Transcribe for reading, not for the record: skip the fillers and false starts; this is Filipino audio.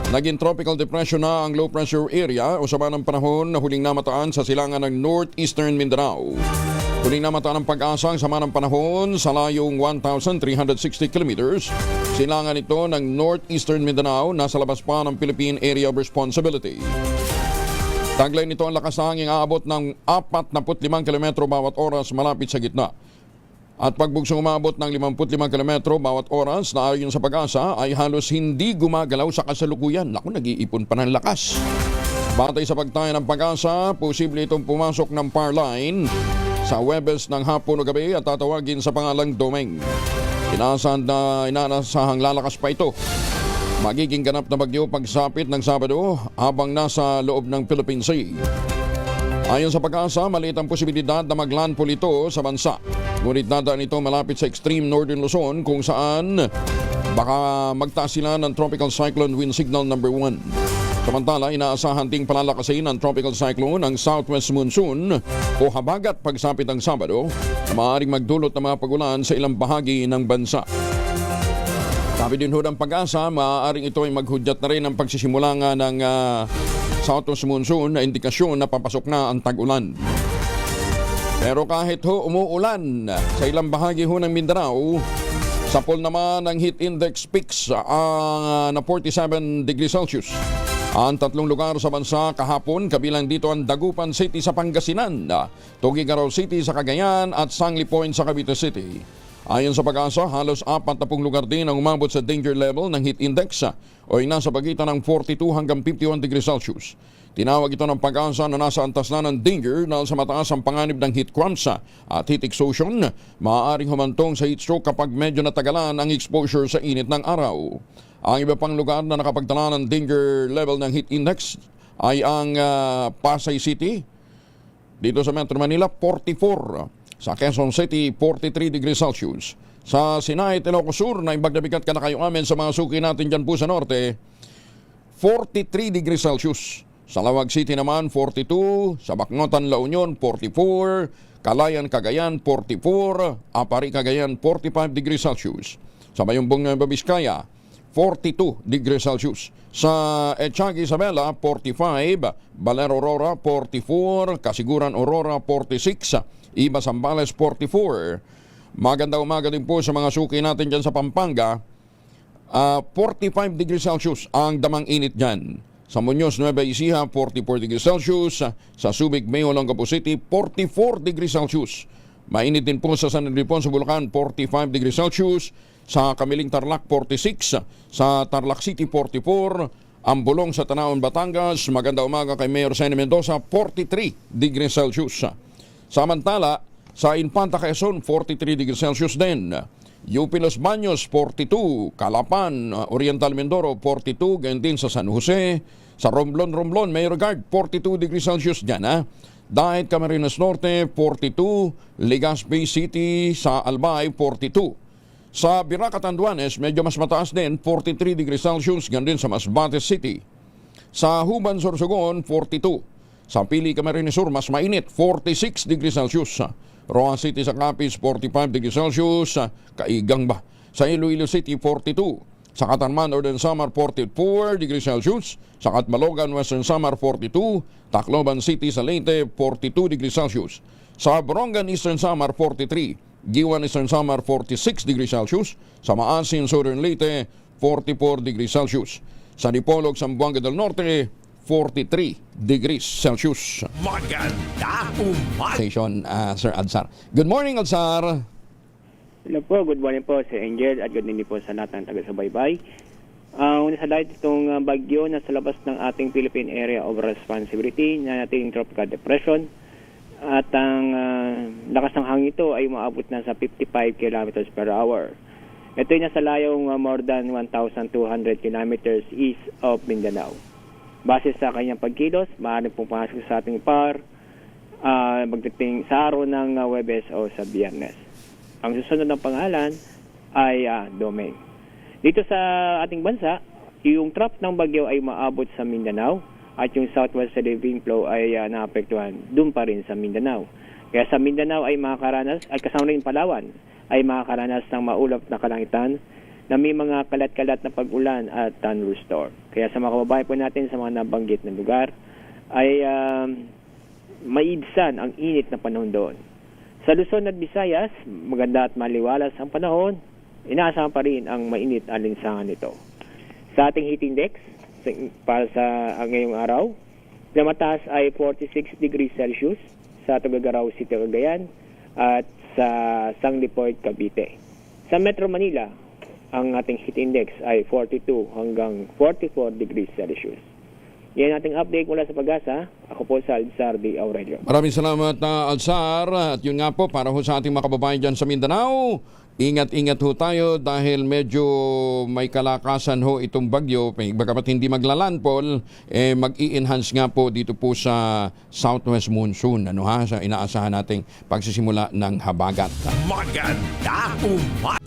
Naging tropical depression na ang low pressure area o sama ng panahon na huling namataan sa silangan ng northeastern Mindanao. Huling namataan ng pag-asa ang sama ng panahon sa layong 1,360 kilometers. Silangan ito ng northeastern Mindanao nasa labas pa ng Philippine Area of Responsibility. Taglay nito ang lakas ng hangin aabot ng 45 km bawat oras malapit sa gitna. At pagbugsong umabot ng 55 km bawat oras na ayon sa pag-asa ay halos hindi gumagalaw sa kasalukuyan. Naku, nag-iipon pa ng lakas. Batay sa pagtaya ng pag-asa, posible itong pumasok ng power line sa Huwebes ng hapon o gabi at tatawagin sa pangalang Domeng. Inaasahang lalakas pa ito. Magiging ganap na bagyo pagsapit ng Sabado habang nasa loob ng Philippine Sea. Ayon sa pag-asa, maliit ang posibilidad na maglandfall ito sa bansa. Ngunit dadaan ito malapit sa extreme northern Luzon kung saan baka magtaas sila ng Tropical Cyclone Wind Signal number 1. Samantala, inaasahan ding palalakasin ng Tropical Cyclone ang Southwest Monsoon o habagat pagsapit ng Sabado na maaaring magdulot ng mga pagulan sa ilang bahagi ng bansa. Sabi din ho ng pag-asa, maaaring ito ay maghudyat na rin ang pagsisimula nga ng Southwest Monsoon na indikasyon na papasok na ang tag-ulan. Pero kahit ho umuulan sa ilang bahagi ho ng Mindanao, sa pool naman ng heat index peaks na 47 degrees Celsius. Ang tatlong lugar sa bansa kahapon, kabilang dito ang Dagupan City sa Pangasinan, Tuguegarao City sa Cagayan at Sangli Point sa Cavite City. Ayon sa pag-asa, halos 40 lugar din ang umabot sa danger level ng heat index o ay nasa pagitan ng 42 hanggang 51 degrees Celsius. Tinawag ito ng pag-asa na nasa antas na ng danger dahil sa mataas ang panganib ng heat cramps at heat exhaustion. Maaaring humantong sa heat stroke kapag medyo natagalan ang exposure sa init ng araw. Ang iba pang lugar na nakapagtala ng danger level ng heat index ay ang Pasay City, dito sa Metro Manila 44, sa Quezon City 43 degrees Celsius, sa Sinay, Ilocos Sur na imbagdabigat ka na kayo amin sa mga suki natin dyan po sa Norte 43 degrees Celsius, sa Lawag City naman 42, sa Bacnotan, La Union 44, Calayan, Cagayan 44, Apari, Cagayan 45 degrees Celsius, sa Bayumbong, Nueva Vizcaya 42 degrees Celsius, sa Echag, Isabela 45, Balero, Aurora 44, Kasiguran, Aurora 46, Iba, Zambales 44. Maganda umaga din po sa mga suki natin dyan sa Pampanga. 45 degrees Celsius ang damang init dyan. Sa Muñoz, Nueva Ecija 44 degrees Celsius. Sa Subic, Mayo, Olongapo City 44 degrees Celsius. Mainit din po sa San Ildefonso, Bulacan 45 degrees Celsius. Sa Kamiling, Tarlac 46. Sa Tarlac City 44. Ambulong sa Tanaon, Batangas. Maganda umaga kay Mayor Sene Mendoza 43 degrees Celsius. Samantala, sa Infanta, Quezon, 43 degrees Celsius din. UP Los Baños, 42. Calapan, Oriental Mindoro, 42. Ganyan din sa San Jose. Sa Romblon, Mayor Guard, 42 degrees Celsius dyan. Dahil Camarines Norte, 42. Legazpi City sa Albay, 42. Sa Birac, Catanduanes, medyo mas mataas din, 43 degrees Celsius. Ganyan din sa Masbate City. Sa Huban, Sorsogon, 42. Sa Pili, Camarines Sur, mas mainit, 46 degrees Celsius. Roa City sa Capiz, 45 degrees Celsius. Kaigang ba? Sa Iloilo City, 42. Sa Catarman, Northern Samar, 44 degrees Celsius. Sa Catbalogan, Western Samar, 42. Tacloban City sa Leyte, 42 degrees Celsius. Sa Borongan, Eastern Samar, 43. Giwan, Eastern Samar, 46 degrees Celsius. Sa Maasin, Southern Leyte, 44 degrees Celsius. Sa Dipolog, Zamboanga del Norte, 43 degrees Celsius. Maganda umaga. Station, Sir Adsar. Good morning, Adsar. Hello po, good morning po sa Angel at good morning po sa lahat ng taga-subaybay. Una sa lahat itong bagyo na sa labas ng ating Philippine Area of Responsibility na ating Tropical Depression. At ang lakas ng hangin ito ay umaabot na sa 55 kilometers per hour. Ito ay nasa layong more than 1,200 kilometers east of Mindanao. Base sa kanyang pagkilos, maaaring pumasok sa ating par magdating sa araw ng Huwebes o sa Biyernes. Ang susunod ng pangalan ay Domeng. Dito sa ating bansa, yung trough ng bagyo ay maabot sa Mindanao at yung southwest living flow ay naapektuhan doon pa rin sa Mindanao. Kaya sa Mindanao ay makakaranas, ay kasama rin Palawan, ay makakaranas ng maulap na kalangitan na may mga kalat-kalat na pag-ulan at thunderstorm. Kaya sa mga kababayan po natin sa mga nabanggit na lugar ay maibsan ang init na panahon doon. Sa Luzon at Visayas, maganda at maliwalas ang panahon. Inaasahan pa rin ang mainit alinsangan nito. Sa ating heat index, para sa ngayong araw, na mataas ay 46 degrees Celsius sa Tuguegarao City, Cagayan at sa Sangliport, Cavite. Sa Metro Manila, ang ating heat index ay 42 hanggang 44 degrees Celsius. Yan ating update mula sa Pag-asa. Ako po sa Alzar D. Aurelio. Maraming salamat, Alzar. At yun nga po, para ho sa ating mga kababayan dyan sa Mindanao, ingat-ingat ho tayo dahil medyo may kalakasan ho itong bagyo. Bagamat hindi maglalandfall, mag-i-enhance nga po dito po sa southwest monsoon. Sa inaasahan nating pagsisimula ng habagat. Maganda umaga.